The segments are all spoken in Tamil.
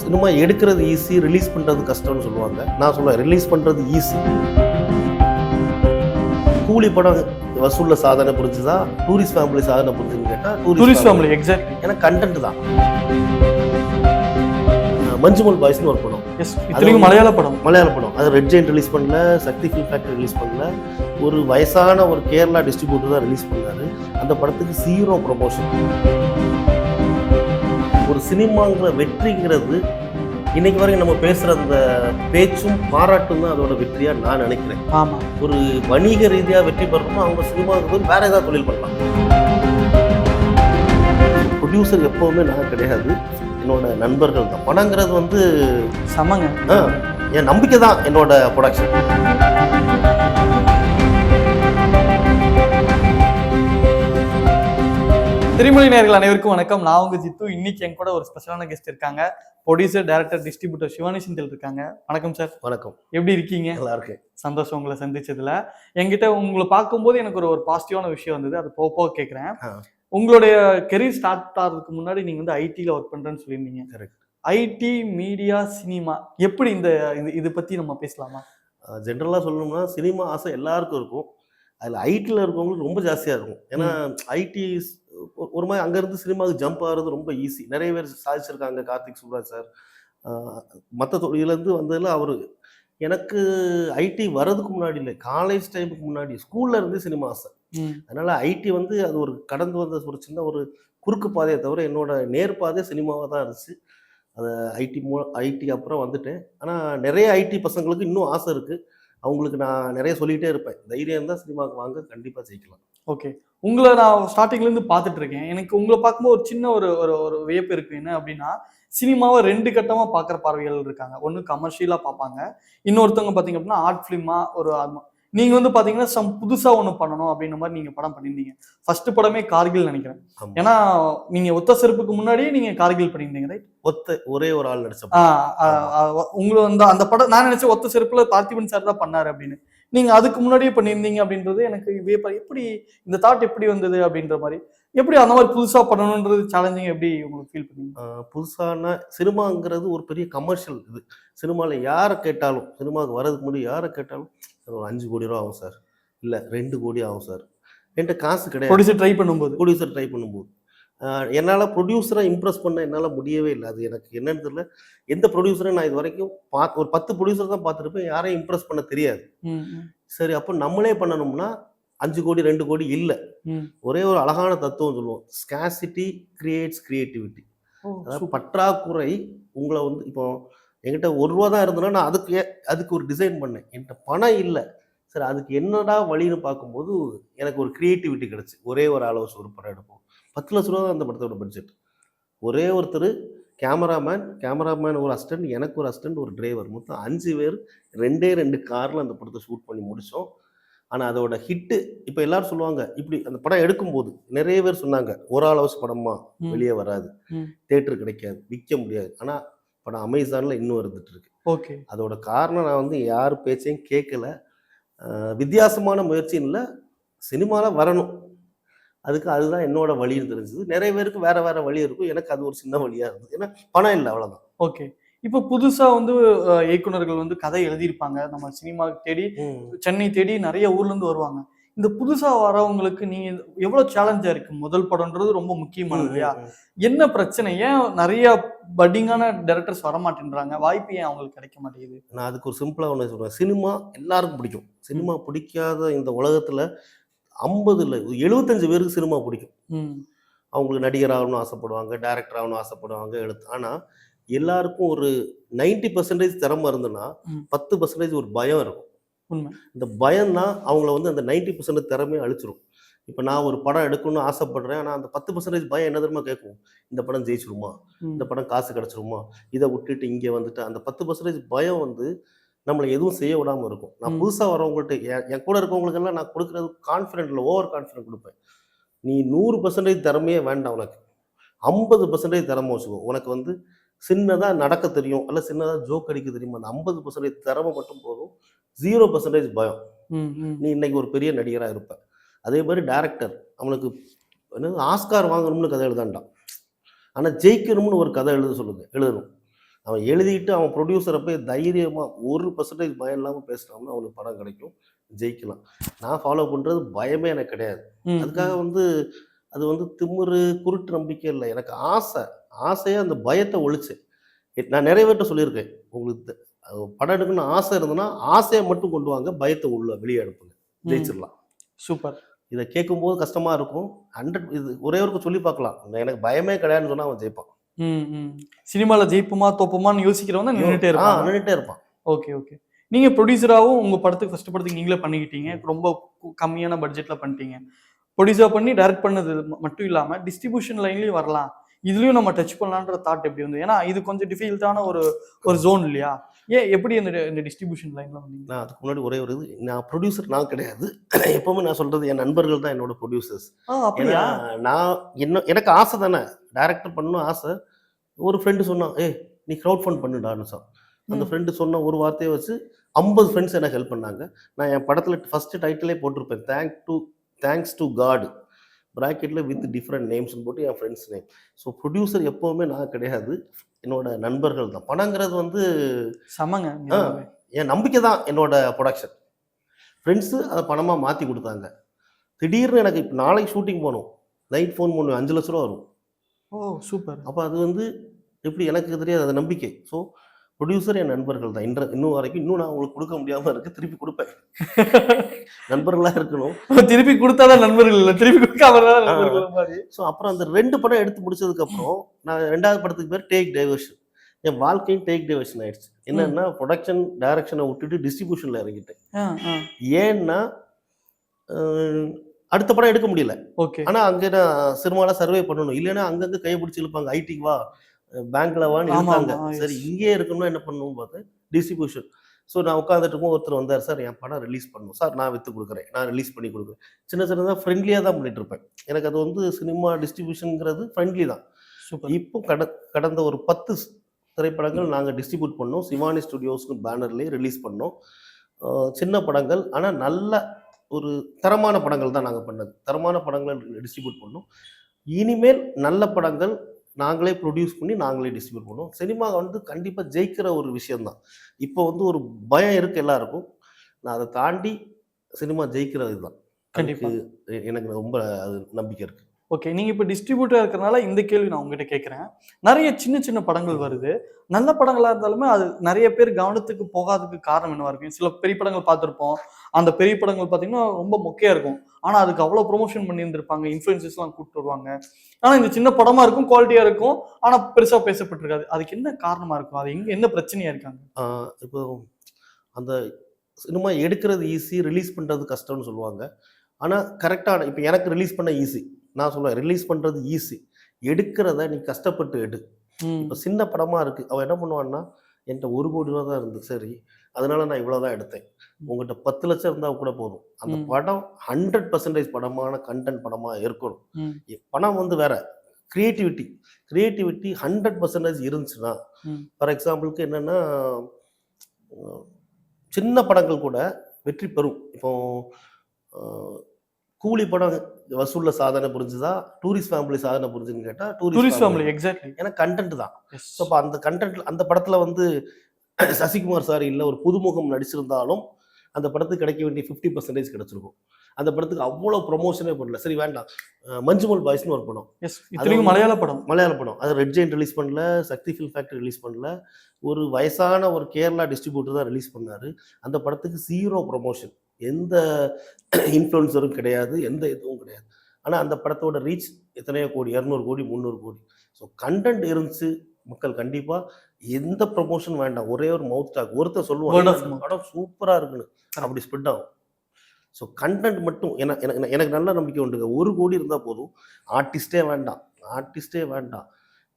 சினிமா எடுக்கிறது ஈஸி, ரிலீஸ் பண்ணுறது கஷ்டம்னு சொல்லுவாங்க. நான் சொல்லுவேன் ரிலீஸ் பண்ணுறது ஈஸி. கூலி படம் வசூலில் சாதனை புரிஞ்சுதா, டூரிஸ்ட் ஃபேமிலி சாதனை புரிஞ்சுன்னு கேட்டால் டூரிஸ்ட் ஃபேமிலி எக்ஸாக்ட்லி. ஏன்னா கண்டென்ட் தான். மஞ்சுமல் பாய்ஸ்னு ஒரு படம், இத்தனைக்கும் மலையாள படம். அது ரெட் ஜெயின் ரிலீஸ் பண்ணல, சக்தி ஃபிலிம் ஃபேக்டரி ரிலீஸ் பண்ணல, ஒரு வயசான ஒரு கேரளா டிஸ்ட்ரிபியூட்டர் தான் ரிலீஸ் பண்ணாரு. அந்த படத்துக்கு 0 ப்ரொமோஷன். ஒரு சினிமாங்கிற வெற்றிங்கிறது இன்னைக்கு வரைக்கும் நம்ம பேசுகிற அந்த பேச்சும் பாராட்டும் தான் அதோட வெற்றியாக நான் நினைக்கிறேன். ஆமாம், ஒரு வணிக ரீதியாக வெற்றி பெறணும்னா அவங்க சினிமாவுக்கு போய் வேற ஏதாவது தொழில் பண்ணலாம். ப்ரொடியூசர் எப்போவுமே நான் கிடையாது, என்னோட நண்பர்கள் தான். படங்கிறது வந்து சமங்க, என் நம்பிக்கை தான் என்னோட ப்ரொடக்ஷன். திரைமொழி நேயர்கள் அனைவருக்கும் வணக்கம். நான் உங்க ஜித்து. இன்னைக்கு என் கூட ஒரு ஸ்பெஷலான கெஸ்ட் இருக்காங்க. Producer, director, distributor Shivani Senthil இருக்காங்க. வணக்கம் சார். வணக்கம். எப்படி இருக்கீங்க? நல்லா இருக்கேன். சந்தோஷம் உங்களை சந்திச்சதுல. என்கிட்ட உங்களை பார்க்கும்போது எனக்கு ஒரு பாசிட்டிவான விஷயம் வந்தது. அது போக கேட்குறேன். உங்களுடைய கெரியர் ஸ்டார்ட் ஆகிறதுக்கு முன்னாடி நீங்க வந்து ஐடியில் ஒர்க் பண்றேன்னு சொல்லியிருந்தீங்க. கரெக்ட். ஐடி, மீடியா, சினிமா எப்படி இது பத்தி நம்ம பேசலாமா? ஜென்ரலாக சொல்லணும்னா சினிமா ஆசை எல்லாருக்கும் இருக்கும். அதில் ஐடியில் இருக்கவங்களுக்கு ரொம்ப ஜாஸ்தியாக இருக்கும். ஏன்னா ஐடி ஒரு மாதிரி அங்கேருந்து சினிமாவுக்கு ஜம்ப் ஆகிறது ரொம்ப ஈஸி. நிறைய பேர் சாதிச்சிருக்காங்க. கார்த்திக் சுப்ராஜ் சார் மற்ற தொழிலேருந்து வந்ததில் அவர். எனக்கு ஐடி வர்றதுக்கு முன்னாடி இல்லை, காலேஜ் டைமுக்கு முன்னாடி ஸ்கூல்ல இருந்து சினிமா ஆசை. அதனால ஐடி வந்து அது ஒரு கடந்து வந்த ஒரு சின்ன ஒரு குறுக்கு பாதையை தவிர என்னோட நேர்பாதை சினிமாவாக தான் இருந்துச்சு. அது ஐடி அப்புறம் வந்துட்டேன். ஆனால் நிறைய ஐடி பசங்களுக்கு இன்னும் ஆசை இருக்குது. அவங்களுக்கு நான் நிறைய சொல்லிகிட்டே இருப்பேன், தைரியம் இருந்தால் சினிமாவுக்கு வாங்க, கண்டிப்பாக ஜெயிக்கலாம். ஓகே, உங்களை நான் ஸ்டார்டிங்லேருந்து பார்த்துட்டு இருக்கேன். எனக்கு உங்களை பார்க்கும்போது ஒரு சின்ன ஒரு ஒரு வியப்பு இருக்கு. என்ன அப்படின்னா, சினிமாவை 2 கட்டமாக பார்க்குற பார்வைகள் இருக்காங்க. ஒன்று கமர்ஷியலாக பார்ப்பாங்க, இன்னொருத்தவங்க பார்த்தீங்க அப்படின்னா ஆர்ட் ஃபிலிமாக ஒரு நீங்கள் வந்து பார்த்தீங்கன்னா புதுசாக ஒன்று பண்ணணும் அப்படின்ற மாதிரி நீங்கள் படம் பண்ணியிருந்தீங்க. ஃபர்ஸ்ட் படமே கார்கில் நினைக்கிறேன். ஏன்னா நீங்கள் ஒத்த செருப்புக்கு முன்னாடியே நீங்கள் கார்கில் பண்ணியிருந்தீங்க, ரைட்? ஒரே ஒரு ஆள் நடிச்ச உங்களை வந்து அந்த படம் நான் நினைச்சேன் ஒத்த செருப்புல பார்த்திபன் சார் தான் பண்ணாரு அப்படின்னு. நீங்க அதுக்கு முன்னாடியே பண்ணியிருந்தீங்க அப்படின்றது எனக்கு எப்படி இந்த தாட் எப்படி வந்தது அப்படின்ற மாதிரி, எப்படி அந்த மாதிரி புதுசா பண்ணணுன்றது சேலஞ்சிங் எப்படி உங்களுக்கு ஃபீல் பண்ணீங்க? புதுசான சினிமாங்கிறது ஒரு பெரிய கமர்ஷியல் இது. சினிமாவில் யாரை கேட்டாலும், சினிமாவுக்கு வர்றதுக்கு முன்னாடி யாரை கேட்டாலும் சார் ஒரு 5 கோடி ரூபா ஆகும் சார், இல்லை 2 கோடி ஆகும் சார். என்கிட்ட காசு கிடையாது. ப்ரொடியூசர் ட்ரை பண்ணும்போது என்னால் ப்ரொடியூசரை இம்ப்ரெஸ் பண்ண என்னால் முடியவே இல்லை. அது எனக்கு என்னன்னு தெரியல. எந்த ப்ரொடியூசரை நான் இது வரைக்கும் ஒரு 10 ப்ரொடியூசர் தான் பார்த்துருப்பேன், யாரையும் இம்ப்ரெஸ் பண்ண தெரியாது. சரி, அப்போ நம்மளே பண்ணணும்னா 5 கோடி 2 கோடி இல்லை. ஒரே ஒரு அழகான தத்துவம் சொல்லுவோம், ஸ்கார்சிட்டி கிரியேட்ஸ் கிரியேட்டிவிட்டி. அதாவது பற்றாக்குறை உங்களை வந்து, இப்போ என்கிட்ட 1 ரூபா தான் இருந்ததுன்னா நான் அதுக்கு ஒரு டிசைன் பண்ணேன். என்கிட்ட பணம் இல்லை, சரி அதுக்கு என்னடா வழின்னு பார்க்கும்போது எனக்கு ஒரு கிரியேட்டிவிட்டி கிடச்சி. ஒரே ஒரு ஆலோசனை ஒரு படம் எடுப்போம். 10 லட்ச ரூபா தான் அந்த படத்தோட பட்ஜெட். ஒரே ஒருத்தர் கேமராமேன் ஒரு அசிஸ்டன்ட், எனக்கு ஒரு அசிஸ்டன்ட், ஒரு டிரைவர், மொத்தம் 5 பேர் 2 காரில் அந்த படத்தை ஷூட் பண்ணி முடித்தோம். ஆனால் அதோட ஹிட்டு இப்போ எல்லாரும் சொல்லுவாங்க, இப்படி அந்த படம் எடுக்கும்போது நிறைய பேர் சொன்னாங்க, ஒரு ஆலோசனை படமா வெளியே வராது, தேட்டர் கிடைக்காது, விற்க முடியாது. ஆனால் படம் அமேசானில் இன்னும் இருந்துட்டு இருக்கு. ஓகே, அதோட காரணம் நான் வந்து யார் பேச்சையும் கேட்கல. வித்தியாசமான முயற்சின்னு இல்லை, சினிமாவில் வரணும், அதுதான் என்னோட வழின்னு தெரிஞ்சது. நிறைய பேருக்கு வேற வேற வழி இருக்கும், எனக்கு அது ஒரு சின்ன வழியா இருந்தது. ஏன்னா பணம் இல்லை, அவ்வளவுதான். ஓகே, இப்போ புதுசா வந்து இயக்குனர்கள் வந்து கதை எழுதியிருப்பாங்க, நம்ம சினிமாவுக்கு தேடி சென்னை தேடி நிறைய ஊர்ல இருந்து வருவாங்க. இந்த புதுசா வரவங்களுக்கு நீங்க எவ்வளவு சேலஞ்சா இருக்கு? முதல் படம்ன்றது ரொம்ப முக்கியமானது இல்லையா? என்ன பிரச்சனை? ஏன் நிறைய பட்டிங்கான டைரக்டர்ஸ் வரமாட்டேன்றாங்க? வாய்ப்பு ஏன் அவங்களுக்கு கிடைக்க மாட்டேங்குது? நான் அதுக்கு ஒரு சிம்பிளா ஒன்று சொல்றேன். சினிமா எல்லாருக்கும் பிடிக்கும். சினிமா பிடிக்காத இந்த உலகத்துல 50 இல்லை 75 பேருக்கு சினிமா பிடிக்கும். அவங்களுக்கு நடிகர் ஆகணும்னு ஆசைப்படுவாங்க, டைரக்டர் ஆகணும்னு ஆசைப்படுவாங்க, ஆனால் எல்லாருக்கும் ஒரு 90% திறமை இருந்ததுன்னா 10% ஒரு பயம் இருக்கும். இந்த பயம் தான் அவங்கள வந்து அந்த 90% திறமையை அழிச்சிடும். இப்போ நான் ஒரு படம் எடுக்கணும்னு ஆசைப்படுறேன், ஆனால் அந்த 10% பயம் என்ன தெரியுமா கேட்கும்? இந்த படம் ஜெயிச்சிருமா, இந்த படம் காசு கிடச்சிருமா, இதை விட்டுட்டு இங்கே வந்துட்டு அந்த 10% பயம் வந்து நம்மளை எதுவும் செய்ய விடாமல் இருக்கும். நான் புதுசாக வரவங்கள்ட்ட என் கூட இருக்கவங்களுக்கெல்லாம் நான் கொடுக்குறது கான்ஃபிடென்ட்ல ஓவர் கான்ஃபிடென்ட் கொடுப்பேன். நீ 100% திறமையே வேண்டாம், உனக்கு 50% திறமை வச்சுக்கோ. உனக்கு வந்து சின்னதாக நடக்க தெரியும், அல்ல சின்னதாக ஜோக் அடிக்க தெரியும், அந்த 50% திறமை மட்டும் போதும். 0% பயம். நீ இன்னைக்கு ஒரு பெரிய நடிகராக இருப்ப. அதே மாதிரி டைரக்டர் அவனுக்கு ஆஸ்கார் வாங்கணும்னு கதை எழுதாண்டான், ஆனால் ஜெயிக்கணும்னு ஒரு கதை எழுதணும். அவன் எழுதிட்டு அவன் ப்ரொடியூசரை போய் தைரியமாக 1% பயம் இல்லாமல் பேசினான்னா அவனுக்கு படம் கிடைக்கும், ஜெயிக்கலாம். நான் ஃபாலோ பண்ணுறது பயமே எனக்கு கிடையாது. அதுக்காக வந்து அது வந்து திமிரு குருட்டு நம்பிக்கை இல்லை, எனக்கு ஆசையாக அந்த பயத்தை ஒழிச்சு நான் நிறைய பேர்கிட்ட சொல்லியிருக்கேன். உங்களுக்கு படம் எடுக்கணும்னு ஆசை இருந்ததுன்னா ஆசையை மட்டும் கொண்டு வாங்க, பயத்தை உள்ள வெளியே அனுப்புங்க, ஜெயிச்சிடலாம். சூப்பர். இதை கேட்கும்போது கஷ்டமா இருக்கும். 100 இது ஒரே ஒருக்கு சொல்லி பார்க்கலாம். எனக்கு பயமே கிடையாதுன்னு சொன்னா அவன் ஜெயிப்பான். சினிமால ஜெயிப்புமா தோப்புமான்னு யோசிக்கிறவன் தான் நின்றுட்டே இருப்பான். நின்றுட்டே இருப்பான். Okay okay. நீங்க ப்ரொடியூசராகவும் உங்க படத்துக்கு ஃபர்ஸ்ட் படத்துக்கு நீங்களே பண்ணிக்கிட்டீங்க. ரொம்ப கம்மியான பட்ஜெட்ல பண்ணிட்டீங்க. ப்ரொடியூசர் பண்ணி டைரக்ட் பண்ணது மட்டும் இல்லாம டிஸ்ட்ரிபியூஷன் லைன்லயும் வரலாம், இதுலயும் நம்ம டச் பண்ணலான்ற தாட் எப்படி வந்து, ஏன்னா இது கொஞ்சம் டிஃபிகல்ட்டான ஒரு ஜோன் இல்லையா? எப்படி இந்த டிஸ்ட்ரிபியூஷன் லைன்ல வந்தீங்க? நான் அதுக்கு முன்னாடி ஒரே ஒரு இது, நான் ப்ரொடியூசர் நான் கிடையாது. எப்பவுமே நான் சொல்றது என் நண்பர்கள் தான் என்னோட ப்ரொடியூசர்ஸ். அப்படியா? நான் எனக்கு ஆசை தானே, டைரக்டர் பண்ணணும் ஆசை. ஒரு ஃப்ரெண்டு சொன்னான், நீ க்ரௌட் ஃபண்ட் பண்ணுடான்னு சொன்னான். அந்த ஃப்ரெண்டு சொன்ன ஒரு வார்த்தையை வச்சு 50 ஃப்ரெண்ட்ஸ் எனக்கு ஹெல்ப் பண்ணாங்க. நான் என் படத்தில் ஃபர்ஸ்ட் டைட்டிலே போட்டிருப்பேன், தேங்க்ஸ் டு காட் ப்ராக்கெட்டில் வித் டிஃப்ரெண்ட் நேம்ஸ்னு போட்டு என் ஃப்ரெண்ட்ஸ் நேம். ஸோ ப்ரொடியூசர் எப்போவுமே நான் கிடையாது, என்னோட நண்பர்கள் தான். படங்கிறது வந்து சமங்க, என் நம்பிக்கை தான் என்னோட ப்ரொடக்ஷன். ஃப்ரெண்ட்ஸு அதை பணமாக மாற்றி கொடுத்தாங்க. திடீர்னு எனக்கு இப்போ நாளைக்கு ஷூட்டிங் போகணும், நைட் ஃபோன் பண்ணுவேன், 5 லட்ச ரூபா வரும். ஓ சூப்பர். அப்போ அது வந்து எப்படி எனக்கு தெரியாது, அது நம்பிக்கை. ஸோ ப்ரொடியூசர் என் நண்பர்கள் தான். இன்னும் வரைக்கும் இன்னும் நான் உங்களுக்கு கொடுக்க முடியாமல் இருக்கு, திருப்பி கொடுப்பேன். நண்பர்களாக இருக்கணும். திருப்பி கொடுத்தாதான் நண்பர்கள் இல்லை, திருப்பி கொடுக்காம. ஸோ அப்புறம் அந்த 2 படம் எடுத்து முடிச்சதுக்கப்புறம் நான் 2வது படத்துக்கு பேர் டேக் டைவர்ஷன். என் வாழ்க்கையும் டேக் டைவர்ஷன் ஆயிடுச்சு. என்னன்னா ப்ரொடக்ஷன் டைரக்ஷனை விட்டுட்டு டிஸ்ட்ரிபியூஷனில் இறங்கிட்டேன். ஏன்னா அடுத்த படம் எடுக்க முடியல. ஆனால் அங்கே நான் சினிமாவில் சர்வே பண்ணணும், இல்லைன்னா அங்கங்கே கையை பிடிச்சி இழுப்பாங்க, ஐடிக்கு வா பேங்க்ல வான்னு இருக்காங்க. சரி இங்கே இருக்கணும்னா என்ன பண்ணணும்னு பார்த்தேன், டிஸ்ட்ரிபியூஷன். ஸோ நான் உட்காந்துட்டு இருக்கும், ஒருத்தர் வந்தார், சார் என் படம் ரிலீஸ் பண்ணணும் சார், நான் விற்று கொடுக்குறேன், நான் ரிலீஸ் பண்ணி கொடுக்குறேன். சின்னதாக ஃப்ரெண்ட்லியாக தான் பண்ணிட்டு இருப்பேன். எனக்கு அது வந்து சினிமா டிஸ்ட்ரிபியூஷனுங்கிறது ஃப்ரெண்ட்லி தான். இப்போ கடந்த ஒரு 10 திரைப்படங்கள் நாங்கள் டிஸ்ட்ரிபியூட் பண்ணோம். சிவானி ஸ்டுடியோஸ்னு பேனர்லேயே ரிலீஸ் பண்ணோம். சின்ன படங்கள், ஆனால் நல்ல ஒரு தரமான படங்கள் தான் நாங்கள் பண்ணது. தரமான படங்களை டிஸ்ட்ரிபியூட் பண்ணோம். இனிமேல் நல்ல படங்கள் நாங்களே ப்ரொடியூஸ் பண்ணி நாங்களே டிஸ்ட்ரிபியூட் பண்ணுவோம். சினிமா வந்து கண்டிப்பாக ஜெயிக்கிற ஒரு விஷயம்தான். இப்போ வந்து ஒரு பயம் இருக்குது எல்லாருக்கும், நான் அதை தாண்டி சினிமா ஜெயிக்கிறது தான். கண்டிப்பாக எனக்கு ரொம்ப அது நம்பிக்கை இருக்குது. ஓகே, நீங்க இப்போ டிஸ்ட்ரிபியூட்டர் இருக்கிறனால இந்த கேள்வி நான் உங்ககிட்ட கேட்குறேன். நிறைய சின்ன சின்ன படங்கள் வருது, நல்ல படங்களா இருந்தாலுமே அது நிறைய பேர் கவனத்துக்கு போகாததுக்கு காரணம் என்னவா இருக்கும்? சில பெரிய படங்கள் பார்த்துருப்போம், அந்த பெரிய படங்கள் பார்த்தீங்கன்னா ரொம்ப மொக்கையா இருக்கும், ஆனால் அதுக்கு அவ்வளோ ப்ரொமோஷன் பண்ணியிருந்திருப்பாங்க, இன்ஃப்ளூயன்சஸ்லாம் கூப்பிட்டு வருவாங்க. ஆனால் இந்த சின்ன படமா இருக்கும், குவாலிட்டியா இருக்கும், ஆனால் பெருசாக பேசப்பட்டிருக்காது. அதுக்கு என்ன காரணமா இருக்கும்? அது என்ன பிரச்சனையா இருக்காங்க? இப்போ அந்த சினிமா எடுக்கிறது ஈஸி, ரிலீஸ் பண்ணுறது கஷ்டம்னு சொல்லுவாங்க. ஆனால் கரெக்டான இப்போ எனக்கு ரிலீஸ் பண்ண ஈஸி, நான் சொல்லுவேன் ரிலீஸ் பண்ணுறது ஈஸி, எடுக்கிறத நீ கஷ்டப்பட்டு எடு. இப்போ சின்ன படமாக இருக்குது, அவன் என்ன பண்ணுவான்னா, என்கிட்ட 1 கோடி ரூபா தான் இருந்து, சரி அதனால நான் இவ்வளோ தான் எடுத்தேன், உங்கள்கிட்ட 10 லட்சம் இருந்தால் கூட போதும். அந்த படம் 100% படமான கண்டென்ட் படமாக இருக்கணும். பணம் வந்து வேற, கிரியேட்டிவிட்டி 100% இருந்துச்சுன்னா, ஃபார் எக்ஸாம்பிளுக்கு என்னென்னா சின்ன படங்கள் கூட வெற்றி பெறும். இப்போ கூலி படம் வசூல்ல சாதனை புரிஞ்சுதா, டூரிஸ்ட் ஃபேமிலி சாதனை புரிஞ்சுன்னு கேட்டா டூரிஸ்ட் ஃபேமிலி எக்ஸாக்ட்லி. ஏன்னா கண்டென்ட் தான். ஸோ அப்போ அந்த கண்டென்ட், அந்த படத்துல வந்து சசிகுமார் சார் இல்லை ஒரு புதுமுகம் நடிச்சிருந்தாலும் அந்த படத்துக்கு கிடைக்க வேண்டிய 50% கிடைச்சிருக்கும். அந்த படத்துக்கு அவ்வளோ ப்ரொமோஷனே பண்ணல, சரி வேண்டாம். மஞ்சுமல் பாய்ஸ்னு ஒரு படம், மலையாள படம், அது ரெட் ஜெயின்ட் ரிலீஸ் பண்ணல, சக்தி ஃபில் ஃபேக்டரி ரிலீஸ் பண்ணல, ஒரு வயசான ஒரு கேரளா டிஸ்ட்ரிபியூட்டர் தான் ரிலீஸ் பண்ணாரு. அந்த படத்துக்கு 0 ப்ரொமோஷன், எந்த இன்ஃப்ளூயன்சரும் கிடையாது, எந்த இதுவும் கிடையாது. ஆனால் அந்த படத்தோட ரீச் எத்தனையோ கோடி, 200 கோடி 300 கோடி. ஸோ கண்டென்ட் இருந்துச்சு, மக்கள் கண்டிப்பாக எந்த ப்ரொமோஷன் வேண்டாம், ஒரே ஒரு மவுத் டாக், ஒருத்தர் சொல்லுவாங்க படம் சூப்பராக இருக்குன்னு, அப்படி ஸ்ப்ரெட் ஆகும். ஸோ கண்டென்ட் மட்டும் எனக்கு நல்ல நம்பிக்கை உண்டுங்க. 1 கோடி இருந்தால் போதும், ஆர்டிஸ்டே வேண்டாம்,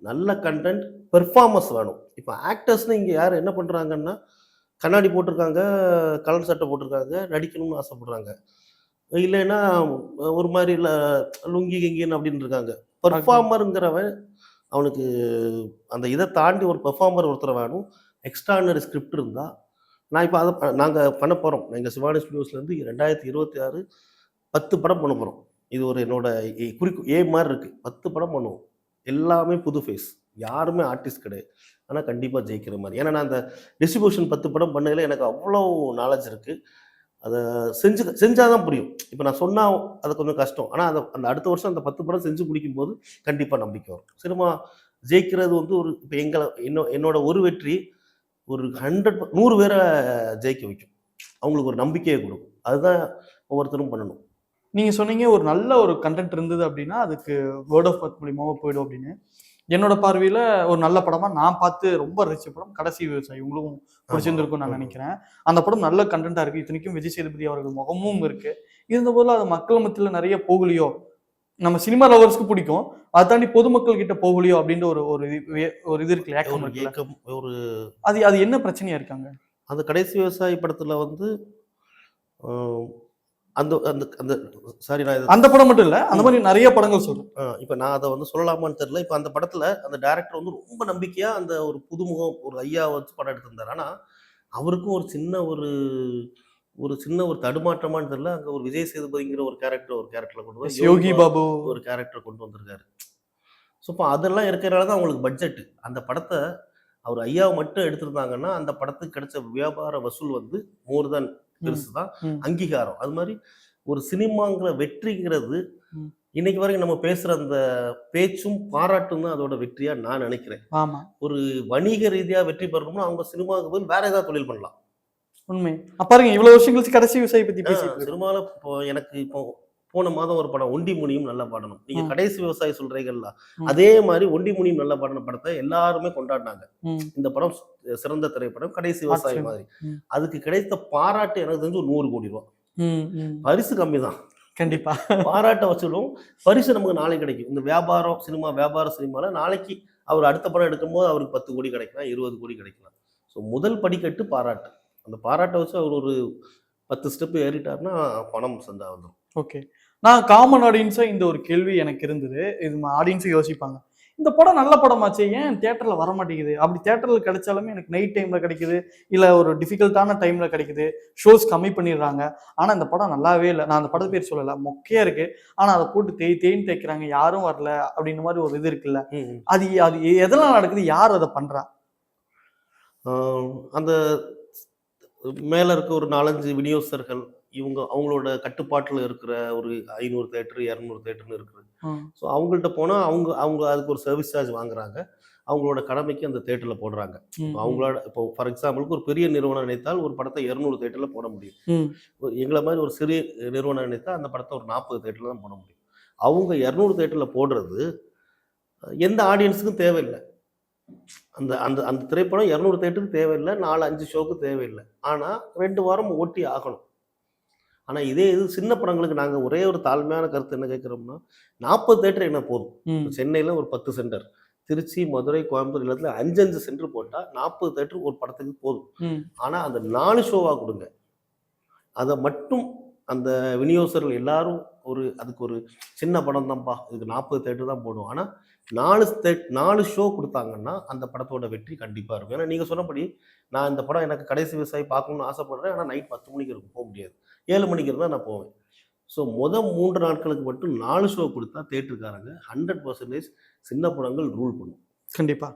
நல்ல கண்டென்ட், பெர்ஃபார்மன்ஸ் வேணும். இப்போ ஆக்டர்ஸ்னு இங்கே யார் என்ன பண்ணுறாங்கன்னா, கண்ணாடி போட்டிருக்காங்க, கலர் சட்டை போட்டிருக்காங்க, நடிக்கணும்னு ஆசைப்படுறாங்க, இல்லைன்னா ஒரு மாதிரி லுங்கி கிங்கின்னு அப்படின்னு இருக்காங்க. பெர்ஃபார்மருங்கிறவன் அவனுக்கு அந்த இதை தாண்டி ஒரு பெர்ஃபார்மர் ஒருத்தர் வேணும். எக்ஸ்ட்ரானரி ஸ்கிரிப்ட் இருந்தால், நான் இப்போ அதை நாங்கள் பண்ண போகிறோம். எங்கள் சிவானி ஸ்டுடியோஸ்லேருந்து 2026 10 படம் பண்ண போகிறோம். இது ஒரு என்னோட மாதிரி இருக்குது. 10 படம் பண்ணுவோம், எல்லாமே புது ஃபேஸ், யாருமே ஆர்டிஸ்ட் கிடையாது. ஆனால் கண்டிப்பாக ஜெயிக்கிற மாதிரி. ஏன்னா நான் அந்த டிஸ்ட்ரிபியூஷன் 10 படம் பண்ணதில் எனக்கு அவ்வளோ நாலேஜ் இருக்குது. அதை செஞ்சால் தான் புரியும். இப்போ நான் சொன்னால் அது கொஞ்சம் கஷ்டம். ஆனால் அந்த அடுத்த வருஷம் அந்த 10 படம் செஞ்சு முடிக்கும்போது கண்டிப்பாக நம்பிக்கை வரும். சினிமா ஜெயிக்கிறது வந்து ஒரு இப்போ என்னோட ஒரு வெற்றி ஒரு 100 பேரை ஜெயிக்க வைக்கும். அவங்களுக்கு ஒரு நம்பிக்கையை கொடுக்கும். அதுதான் ஒவ்வொருத்தரும் பண்ணணும். நீங்க சொன்னீங்க ஒரு நல்ல ஒரு கண்டென்ட் இருந்தது அப்படின்னா அதுக்கு வேர்ட் ஆஃப் மவுத் மூலியமா போயிடும் அப்படின்னு. என்னோட பார்வையில ஒரு நல்ல படமா நான் பார்த்து ரொம்ப ரசிச்ச படம் கடைசி விவசாயி. உங்களுக்கும் பிடிச்சிருந்திருக்கும் நான் நினைக்கிறேன். அந்த படம் நல்ல கண்டென்ட்டா இருக்கு. இத்தனைக்கும் விஜய் சேதுபதி அவர்கள் முகமும் இருக்கு. இருந்தபோதும் அது மக்கள் மத்தியில நிறைய போகலையோ, நம்ம சினிமா லவர்ஸ்க்கு பிடிக்கும், அதை தாண்டி பொதுமக்கள் கிட்ட போகலையோ அப்படின்ற ஒரு ஒரு இது இருக்குல்ல, ஏக்கம் இருக்குல்ல. ஒரு அது என்ன பிரச்சனையா இருக்காங்க? அந்த கடைசி விவசாயி படத்துல வந்து அந்த அந்த அந்த சாரி நான் அந்த படம் மட்டும் இல்ல, அந்த மாதிரி நிறைய படங்கள் சொல்றேன். இப்போ நான் அதை வந்து சொல்லலாமான்னு தெரியல. இப்போ அந்த படத்துல அந்த டைரக்டர் வந்து ரொம்ப நம்பிக்கையா அந்த ஒரு புதுமுகம் ஒரு ஐயா வச்சு படம் எடுத்திருந்தார். ஆனா அவருக்கும் ஒரு சின்ன ஒரு தடுமாற்றமான்னு தெரியல. அங்க ஒரு விஜய் சேதுபதிங்கிற ஒரு கேரக்டர்ல கொண்டு வந்து யோகி பாபு ஒரு கேரக்டர் கொண்டு வந்திருக்காரு. ஸோ இப்போ அதெல்லாம் இருக்கிறனால தான் அவங்களுக்கு பட்ஜெட். அந்த படத்தை அவர் ஐயாவை மட்டும் எடுத்திருந்தாங்கன்னா அந்த படத்துக்கு கிடைச்ச வியாபார வசூல் வந்து மோர் தென் பெருசு தான் அங்கீகாரம். அது மாதிரி ஒரு சினிமாங்கிற வெற்றிங்கிறது இன்னைக்கு வரைக்கும் நம்ம பேசுற அந்த பேச்சும் பாராட்டும் தான் அதோட வெற்றியா நான் நினைக்கிறேன். ஆமா, ஒரு வணிக ரீதியா வெற்றி பெறணும்னா அவங்க சினிமாவுக்கு போய் வேற ஏதாவது தொழில் பண்ணலாம். உண்மை. பாருங்க இவ்வளவு வருஷம் கழிச்சு கடைசி விவசாயி பத்தி பேசி சினிமால இப்போ போன மாதம் ஒரு படம் ஒண்டி முனியும் நல்லா பாடணும். நீங்க கடைசி விவசாயி சொல்றீங்கல்ல, அதே மாதிரி ஒண்டி முனியும் நல்லா பாடின படத்தை எல்லாருமே கொண்டாடினாங்க. இந்த படம் சிறந்த திரைப்படம் கடைசி விவசாயி மாதிரி. அதுக்கு கிடைத்த பாராட்டு எனக்கு தெரிஞ்சு ஒரு 100 கோடி ரூபாய். பரிசு கம்மி தான். கண்டிப்பா பாராட்ட வச்சிடும். பரிசு நமக்கு நாளைக்கு கிடைக்கும். இந்த வியாபார சினிமால நாளைக்கு அவர் அடுத்த படம் எடுக்கும்போது அவருக்கு 10 கோடி கிடைக்கலாம், 20 கோடி கிடைக்கலாம். ஸோ முதல் படிக்கட்டு பாராட்டு. அந்த பாராட்டை வச்சு அவர் ஒரு 10 ஸ்டெப் ஏறிட்டாருன்னா பணம் சந்தா வந்துடும். ஓகே. நான் காமன் ஆடியன்ஸா இந்த ஒரு கேள்வி எனக்கு இருந்தது. இது ஆடியன்ஸும் யோசிப்பாங்க. இந்த படம் நல்ல படமாச்சே, ஏன் தியேட்டர்ல வர மாட்டேங்குது? அப்படி தியேட்டர்ல கிடைச்சாலுமே எனக்கு நைட் டைம்ல கிடைக்குது, இல்ல ஒரு டிஃபிகல்ட்டான டைம்ல கிடைக்குது, ஷோஸ் கம்மி பண்ணிடுறாங்க. ஆனா இந்த படம் நல்லாவே இல்லை. நான் அந்த படத்து பேர் சொல்லல, மொக்கையா இருக்கு. ஆனா அதை போட்டு தேய்ன்னு தேய்க்கிறாங்க, யாரும் வரல அப்படின்ற மாதிரி ஒரு இது இருக்குல்ல. அது அது எதெல்லாம் நடக்குது? யார் அதை பண்றா? அந்த மேல இருக்க ஒரு 4-5 விநியோகஸ்தர்கள் அவங்களோட கட்டுப்பாட்டுல இருக்கிற ஒரு 500 தேட்டர் 200 தேட்டர்னு இருக்குது. ஸோ அவங்கள்ட்ட போனா அவங்க அதுக்கு ஒரு சர்வீஸ் சார்ஜ் வாங்குறாங்க. அவங்களோட கடமைக்கு அந்த தேட்டர்ல போடுறாங்க. அவங்களோட இப்போ ஃபார் எக்ஸாம்பிளுக்கு ஒரு பெரிய நிறுவனம் நினைத்தால் ஒரு படத்தை 200 தேட்டர்ல போட முடியும். எங்களை மாதிரி ஒரு சிறிய நிறுவனம் நினைத்தால் அந்த படத்தை ஒரு 40 தேட்டர்ல தான் போட முடியும். அவங்க 200 தேட்டர்ல போடுறது எந்த ஆடியன்ஸுக்கும் தேவையில்லை. அந்த அந்த அந்த திரைப்படம் 200 தேட்டருக்கு தேவையில்லை, 4-5 ஷோக்கு தேவையில்லை. ஆனால் 2 வாரம் ஓட்டி ஆகணும். ஆனால் இதே இது சின்ன படங்களுக்கு நாங்கள் ஒரே ஒரு தாழ்மையான கருத்து என்ன கேட்குறோம்னா, 40 தேட்டர் என்ன போதும். சென்னையில் ஒரு 10 சென்டர், திருச்சி, மதுரை, கோயம்புத்தூர் எல்லாத்துல 5-5 சென்டர் போட்டால் 40 தேட்டர் ஒரு படத்துக்கு போதும். ஆனால் அந்த 4 ஷோவாக கொடுங்க. அதை மட்டும் அந்த விநியோகஸ்தர்கள் எல்லாரும் அதுக்கு ஒரு சின்ன படம் தான்ப்பா, இதுக்கு 40 தேட்டர் தான் போடும். ஆனால் 4 ஷோ கொடுத்தாங்கன்னா அந்த படத்தோட வெற்றி கண்டிப்பாக இருக்கும். ஏன்னா நீங்கள் சொன்னபடி நான் இந்த படம் எனக்கு கடைசி விவசாயி பார்க்கணும்னு ஆசைப்படுறேன். ஆனால் நைட் 10 மணிக்கு இருக்கும், போக முடியாது. 7 மணிக்கு இருந்தால் நான் போவேன். ஸோ 3 நாட்களுக்கு மட்டும் 4 ஷோ கொடுத்தா தேட்டருக்காரங்க 100% சின்ன படங்கள் ரூல் பண்ணும். கண்டிப்பாக.